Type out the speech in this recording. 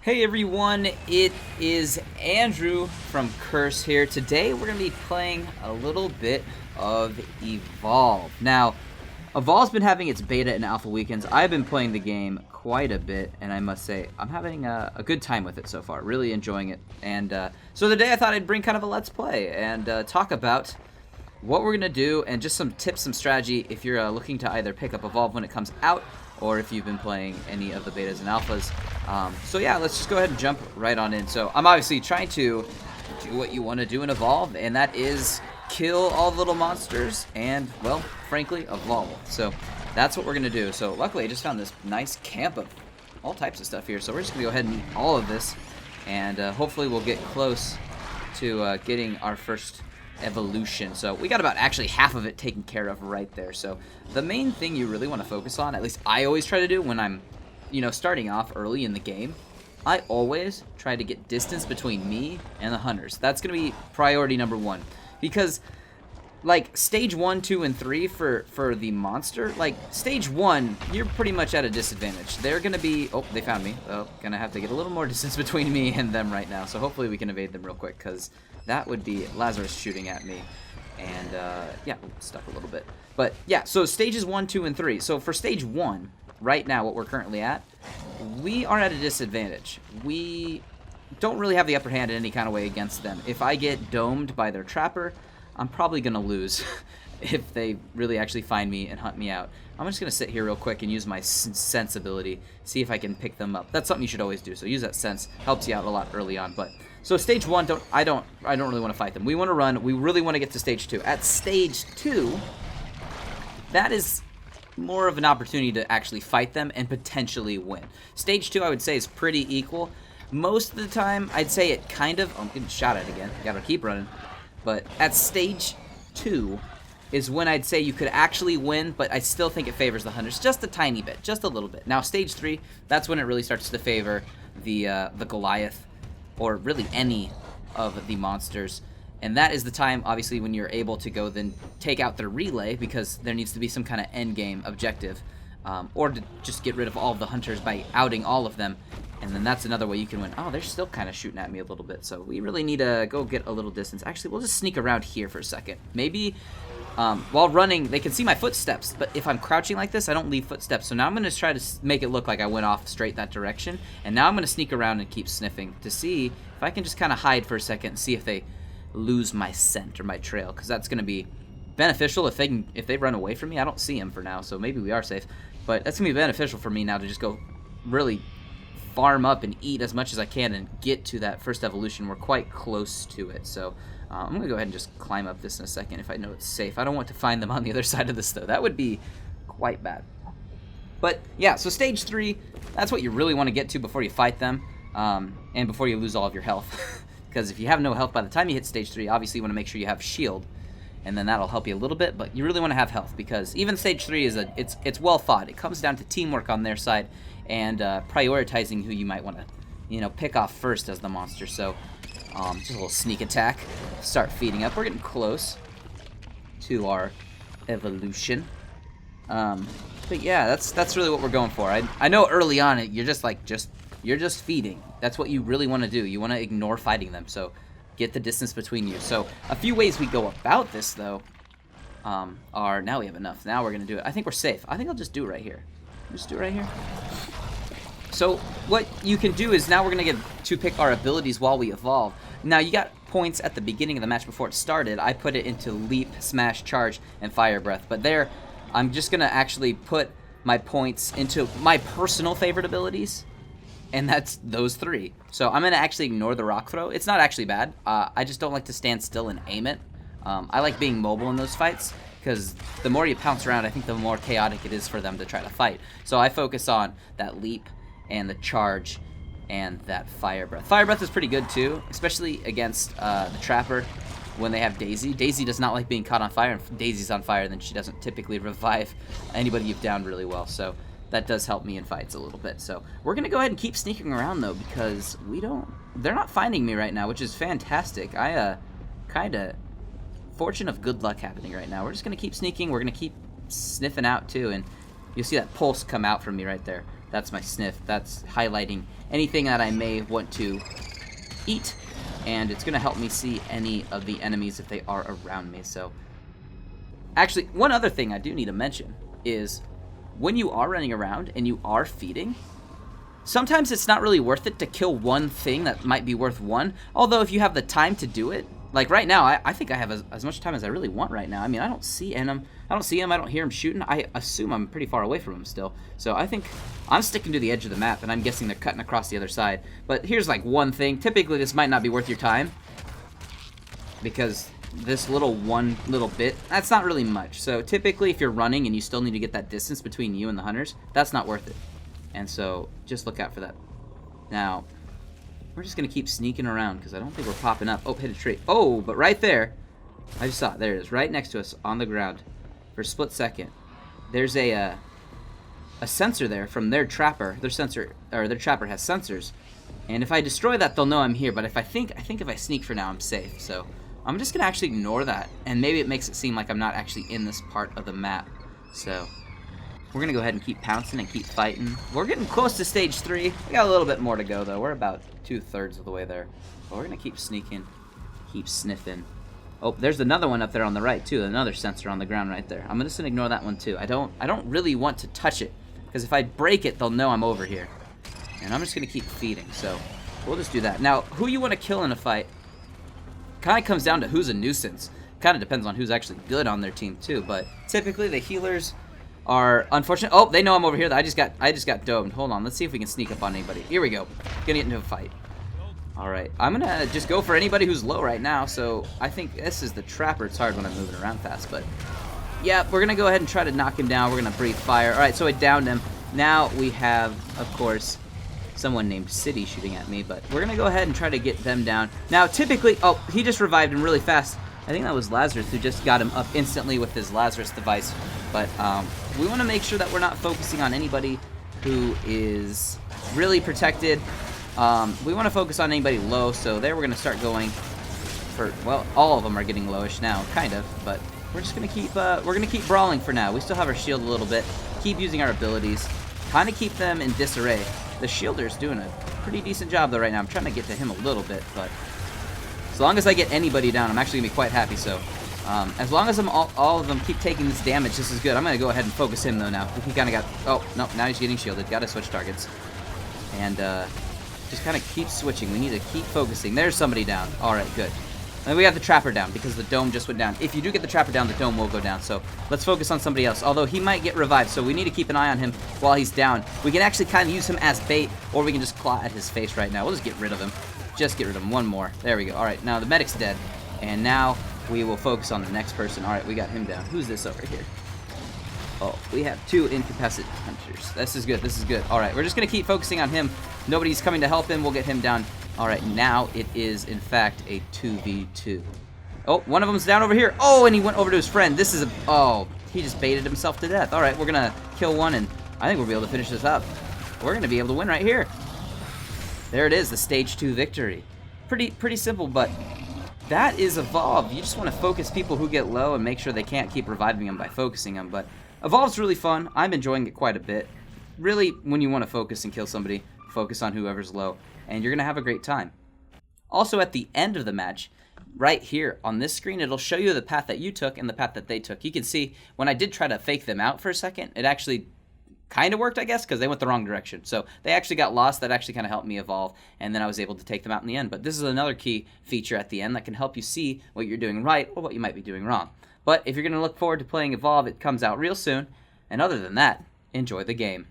Hey everyone, it is Andrew from Curse here. Today we're going to be playing a little bit of Evolve. Now, Evolve's been having its beta and alpha weekends. I've been playing the game quite a bit, and I must say, I'm having a good time with it so far. Really enjoying it. And so today I thought I'd bring kind of a let's play and talk about what we're going to do and just some tips, some strategy if you're looking to either pick up Evolve when it comes out or if you've been playing any of the betas and alphas. So yeah, let's just go ahead and jump right on in. So I'm obviously trying to do what you want to do in Evolve, and that is kill all the little monsters and, well, frankly, evolve. So that's what we're going to do. So luckily I just found this nice camp of all types of stuff here. So we're just going to go ahead and eat all of this, and hopefully we'll get close to getting our first evolution. So we got about actually half of it taken care of right there. So the main thing you really want to focus on, at least I always try to do when I'm, starting off early in the game, I always try to get distance between me and the hunters. That's going to be priority number one. Because, like, stage 1, 2, and 3 for the monster, like, stage 1, you're pretty much at a disadvantage. They're going to be... Oh, they found me. Oh, going to have to get a little more distance between me and them right now. So hopefully we can evade them real quick, because that would be Lazarus shooting at me. And, yeah, stuck a little bit. But, yeah, so stages 1, 2, and 3. So for stage 1, right now, what we're currently at, we are at a disadvantage. We don't really have the upper hand in any kind of way against them. If I get domed by their trapper, I'm probably going to lose if they really actually find me and hunt me out. I'm just going to sit here real quick and use my sense ability, see if I can pick them up. That's something you should always do, so use that sense. Helps you out a lot early on. But so stage 1, I don't really want to fight them. We want to run. We really want to get to stage 2. At stage 2, that is more of an opportunity to actually fight them and potentially win. Stage 2, I would say, is pretty equal. Most of the time, I'd say it kind of... Oh, I'm getting shot at again. Gotta keep running. But at stage 2 is when I'd say you could actually win, but I still think it favors the hunters just a tiny bit, just a little bit. Now, stage 3, that's when it really starts to favor the Goliath, or really any of the monsters. And that is the time, obviously, when you're able to go then take out their relay, because there needs to be some kind of end game objective, or to just get rid of all of the hunters by outing all of them. And then that's another way you can win. Oh, they're still kind of shooting at me a little bit, so we really need to go get a little distance. Actually, we'll just sneak around here for a second. Maybe while running, they can see my footsteps, but if I'm crouching like this, I don't leave footsteps. So now I'm going to try to make it look like I went off straight that direction. And now I'm going to sneak around and keep sniffing to see if I can just kind of hide for a second and see if they lose my scent or my trail, because that's going to be beneficial if they run away from me. I don't see them for now, so maybe we are safe. But that's going to be beneficial for me now to just go really farm up and eat as much as I can and get to that first evolution. We're quite close to it, so I'm going to go ahead and just climb up this in a second if I know it's safe. I don't want to find them on the other side of this, though. That would be quite bad. But, yeah, so stage 3, that's what you really want to get to before you fight them, and before you lose all of your health. Because if you have no health by the time you hit stage 3, obviously you want to make sure you have shield, and then that'll help you a little bit, but you really want to have health, because even stage 3 is it's well fought. It comes down to teamwork on their side, and prioritizing who you might want to, pick off first as the monster. So, just a little sneak attack. Start feeding up. We're getting close to our evolution. But yeah, that's really what we're going for. I know early on you're just feeding. That's what you really want to do. You want to ignore fighting them. So, get the distance between you. So, a few ways we go about this though, are now we have enough. Now we're gonna do it. I think we're safe. I think I'll just do it right here. Just do it right here. So what you can do is now we're going to get to pick our abilities while we evolve. Now you got points at the beginning of the match before it started. I put it into Leap, Smash, Charge, and Fire Breath. But there, I'm just going to actually put my points into my personal favorite abilities. And that's those 3. So I'm going to actually ignore the Rock Throw. It's not actually bad. I just don't like to stand still and aim it. I like being mobile in those fights, because the more you pounce around, I think the more chaotic it is for them to try to fight. So I focus on that Leap and the Charge and that Fire Breath. Fire Breath is pretty good too, especially against the Trapper when they have Daisy. Daisy does not like being caught on fire, and if Daisy's on fire, then she doesn't typically revive anybody you've downed really well. So that does help me in fights a little bit. So we're going to go ahead and keep sneaking around though, because they're not finding me right now, which is fantastic. I kind of fortune of good luck happening right now. We're just going to keep sneaking. We're going to keep sniffing out too, and you'll see that pulse come out from me right there. That's my sniff. That's highlighting anything that I may want to eat, and it's going to help me see any of the enemies if they are around me. So, actually, one other thing I do need to mention is when you are running around and you are feeding, sometimes it's not really worth it to kill one thing that might be worth one. Although if you have the time to do it, like right now, I think I have as much time as I really want right now. I mean, I don't see him. I don't hear him shooting. I assume I'm pretty far away from him still. So I think I'm sticking to the edge of the map, and I'm guessing they're cutting across the other side. But here's like one thing. Typically, this might not be worth your time, because this one little bit, that's not really much. So typically, if you're running and you still need to get that distance between you and the hunters, that's not worth it. And so just look out for that. Now, we're just going to keep sneaking around because I don't think we're popping up. Oh, hit a tree. Oh, but right there, I just saw it. There it is, right next to us on the ground for a split second. There's a sensor there from their trapper. Their trapper has sensors. And if I destroy that, they'll know I'm here. But if I think if I sneak for now, I'm safe. So I'm just going to actually ignore that. And maybe it makes it seem like I'm not actually in this part of the map. So we're going to go ahead and keep pouncing and keep fighting. We're getting close to stage 3. We got a little bit more to go, though. We're about 2/3 of the way there. But we're going to keep sneaking, keep sniffing. Oh, there's another one up there on the right, too. Another sensor on the ground right there. I'm just going to ignore that one, too. I don't really want to touch it, because if I break it, they'll know I'm over here. And I'm just going to keep feeding, so we'll just do that. Now, who you want to kill in a fight kind of comes down to who's a nuisance. Kind of depends on who's actually good on their team, too. But typically, the healers are unfortunate. Oh, they know I'm over here. I just got domed. Hold on. Let's see if we can sneak up on anybody. Here we go. Gonna get into a fight. All right. I'm gonna just go for anybody who's low right now. So I think this is the trapper. It's hard when I'm moving around fast, but yeah, we're gonna go ahead and try to knock him down. We're gonna breathe fire. All right. So I downed him. Now we have, of course, someone named City shooting at me, but we're gonna go ahead and try to get them down. Now, typically, oh, he just revived him really fast. I think that was Lazarus who just got him up instantly with his Lazarus device. But we want to make sure that we're not focusing on anybody who is really protected. We want to focus on anybody low, so there we're going to start going for, well, all of them are getting lowish now, kind of. But we're just going to keep brawling for now. We still have our shield a little bit. Keep using our abilities. Kind of keep them in disarray. The shielder's doing a pretty decent job, though, right now. I'm trying to get to him a little bit, but as long as I get anybody down, I'm actually going to be quite happy. So as long as all of them keep taking this damage, this is good. I'm going to go ahead and focus him, though, now. He kind of got... Oh, no, now he's getting shielded. Got to switch targets. And just kind of keep switching. We need to keep focusing. There's somebody down. All right, good. And we have the trapper down because the dome just went down. If you do get the trapper down, the dome will go down. So let's focus on somebody else. Although he might get revived, so we need to keep an eye on him while he's down. We can actually kind of use him as bait, or we can just claw at his face right now. We'll just get rid of him. Just get rid of him. One more. There we go. All right, now the medic's dead. And now we will focus on the next person. All right, we got him down. Who's this over here? Oh, we have 2 incapacitated hunters. This is good. This is good. All right, we're just going to keep focusing on him. Nobody's coming to help him. We'll get him down. All right, now it is, in fact, a 2v2. Oh, one of them's down over here. Oh, and he went over to his friend. This is a... Oh, he just baited himself to death. All right, we're going to kill one, and I think we'll be able to finish this up. We're going to be able to win right here. There it is, the stage 2 victory. Pretty simple, but that is Evolve. You just want to focus people who get low and make sure they can't keep reviving them by focusing them. But Evolve's really fun. I'm enjoying it quite a bit. Really, when you want to focus and kill somebody, focus on whoever's low, and you're going to have a great time. Also, at the end of the match, right here on this screen, it'll show you the path that you took and the path that they took. You can see when I did try to fake them out for a second, it actually kind of worked, I guess, because they went the wrong direction. So they actually got lost. That actually kind of helped me evolve, and then I was able to take them out in the end. But this is another key feature at the end that can help you see what you're doing right or what you might be doing wrong. But if you're going to look forward to playing Evolve, it comes out real soon. And other than that, enjoy the game.